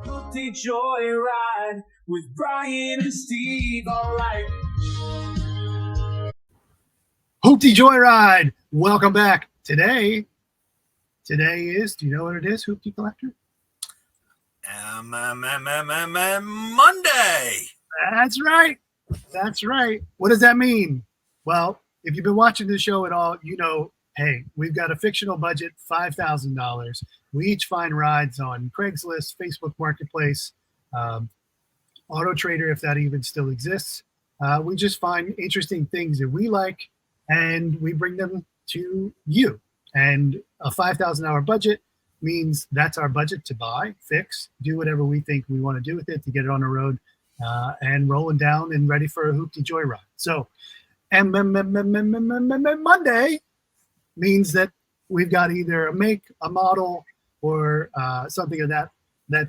Hooptie Joyride with Brian and Steve. All right. Hooptie Joyride. Welcome back. Today is, do you know what it is, Hooptie Collector? Monday. That's right. That's right. What does that mean? Well, if you've been watching the show at all, you know, hey, we've got a fictional budget, $5,000. We each find rides on Craigslist, Facebook Marketplace, Auto Trader, if that even still exists. We just find interesting things that we like, and we bring them to you. And a $5,000 budget means that's our budget to buy, fix, do whatever we think we want to do with it to get it on the road and rolling down and ready for a Hooptie Joyride. So, Monday means that we've got either a make, a model, or something of that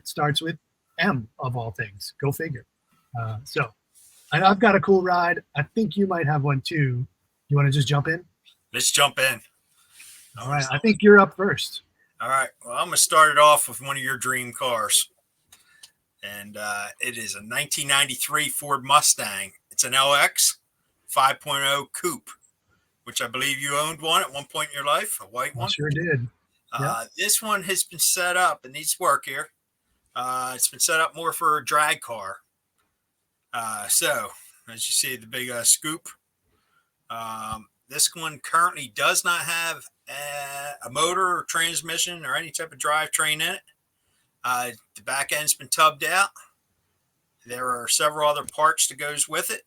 starts with M of all things. Go figure. So I've got a cool ride. I think you might have one too. You want to just jump in? Let's jump in. All right. I think you're up first. All right. Well, I'm going to start it off with one of your dream cars. And it is a 1993 Ford Mustang. It's an LX 5.0 Coupe, which I believe you owned one at one point in your life, a white one. I sure did. This one has been set up, it needs work here. It's been set up more for a drag car. So, as you see, the big scoop. This one currently does not have a motor or transmission or any type of drivetrain in it. The back end's been tubbed out. There are several other parts that goes with it.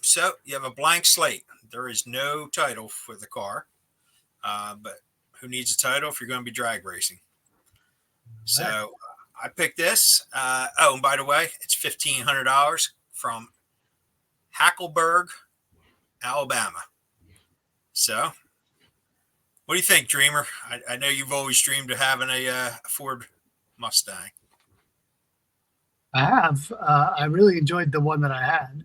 So you have a blank slate. There is no title for the car. But who needs a title if you're going to be drag racing? So I picked this. And by the way, it's $1,500 from Hackleburg, Alabama. So what do you think, Dreamer? I know you've always dreamed of having a Ford Mustang. I have. I really enjoyed the one that I had.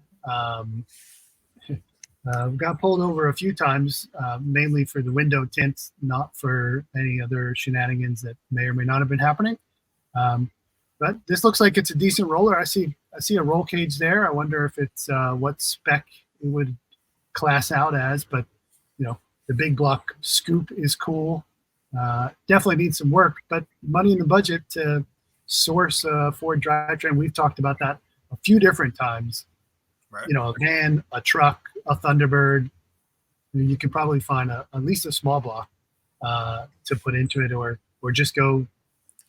Got pulled over a few times, mainly for the window tints, not for any other shenanigans that may or may not have been happening. But this looks like it's a decent roller. I see a roll cage there. I wonder if it's what spec it would class out as, but you know, the big block scoop is cool. Definitely needs some work, but money in the budget to source a Ford drivetrain. We've talked about that a few different times. Right. You know, a van, a truck, a Thunderbird. You can probably find at least a small block to put into it, or just go,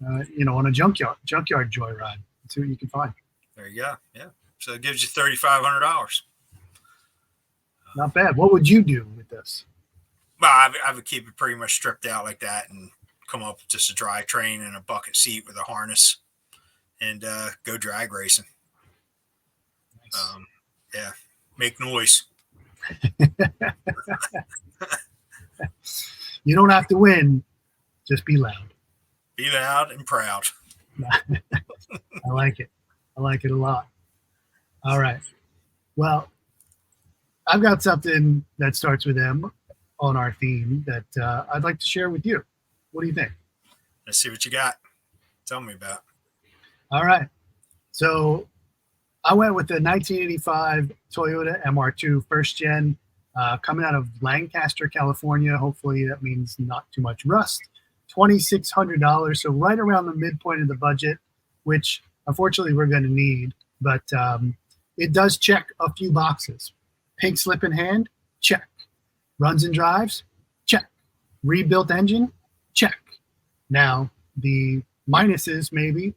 on a junkyard joyride. See what you can find. There you go. Yeah. So it gives you $3,500. Not bad. What would you do with this? Well, I would keep it pretty much stripped out like that and come up with just a drivetrain and a bucket seat with a harness and go drag racing. Nice. Yeah, make noise. You don't have to win. Just be loud. Be loud and proud. I like it. I like it a lot. All right. Well, I've got something that starts with M on our theme that I'd like to share with you. What do you think? Let's see what you got. Tell me about. All right. So I went with the 1985 Toyota MR2 first gen, coming out of Lancaster, California. Hopefully that means not too much rust. $2,600, so right around the midpoint of the budget, which unfortunately we're going to need. But it does check a few boxes. Pink slip in hand, check. Runs and drives, check. Rebuilt engine, check. Now the minuses maybe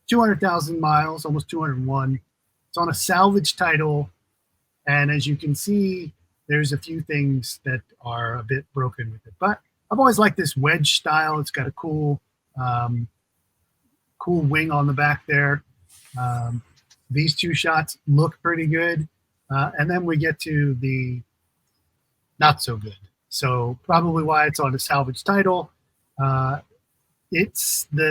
200,000 miles, almost 201. It's on a salvage title, and as you can see, there's a few things that are a bit broken with it. But I've always liked this wedge style. It's got a cool wing on the back there. These two shots look pretty good, and then we get to the not so good. So probably why it's on a salvage title. The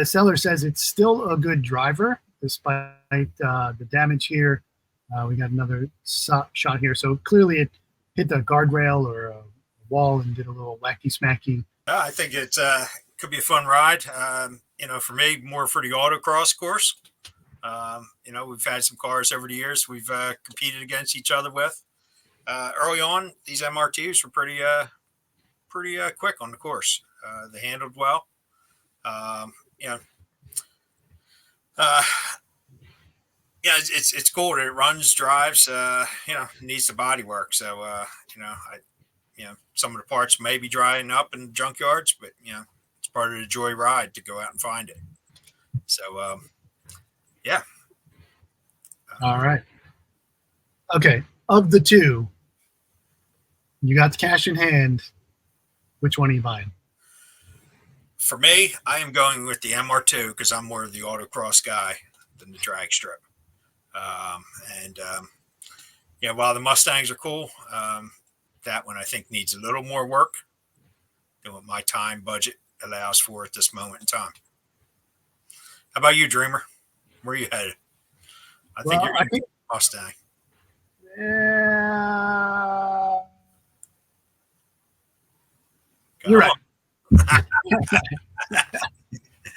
seller says it's still a good driver despite the damage here. We got another shot here. So clearly it hit the guardrail or a wall and did a little wacky smacky. I think it could be a fun ride. for me, more for the autocross course. We've had some cars over the years we've competed against each other with. Early on, these MR2s were pretty quick on the course. They handled well. It's cool that it runs, drives. Needs the body work. So some of the parts may be drying up in junkyards, but it's part of the joyride to go out and find it. So yeah. All right. Okay. Of the two, you got the cash in hand. Which one are you buying? For me, I am going with the MR2 because I'm more of the autocross guy than the drag strip. While the Mustangs are cool, that one I think needs a little more work than what my time budget allows for at this moment in time. How about you, Dreamer? Where are you headed? I think Mustang. You're right.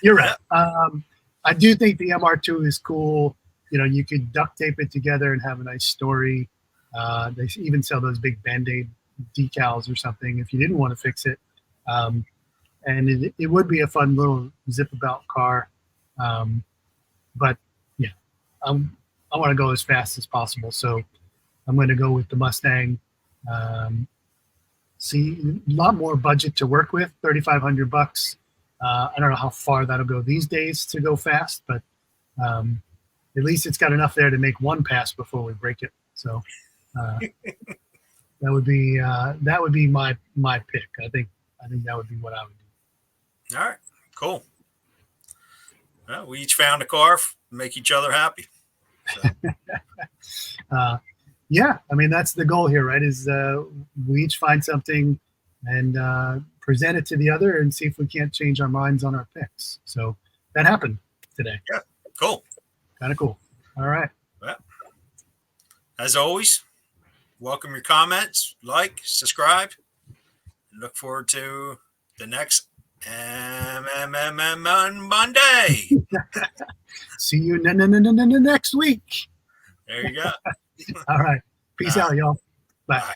You're right. I do think the MR2 is cool. You could duct tape it together and have a nice story. They even sell those big Band-Aid decals or something if you didn't want to fix it. And it would be a fun little zip-about car. But, yeah, I want to go as fast as possible. So I'm going to go with the Mustang. See, a lot more budget to work with, $3,500. I don't know how far that'll go these days to go fast, but at least it's got enough there to make one pass before we break it. So that would be my pick. I think that would be what I would do. All right, cool. Well, we each found a car, make each other happy. So. Yeah, I mean, that's the goal here, right? Is we each find something and present it to the other and see if we can't change our minds on our picks. So that happened today. Yeah, cool. Kind of cool. All right. Well, as always, welcome your comments, like, subscribe. Look forward to the next on Monday. See you next week. There you go. All right. Peace out, y'all. Bye. Bye.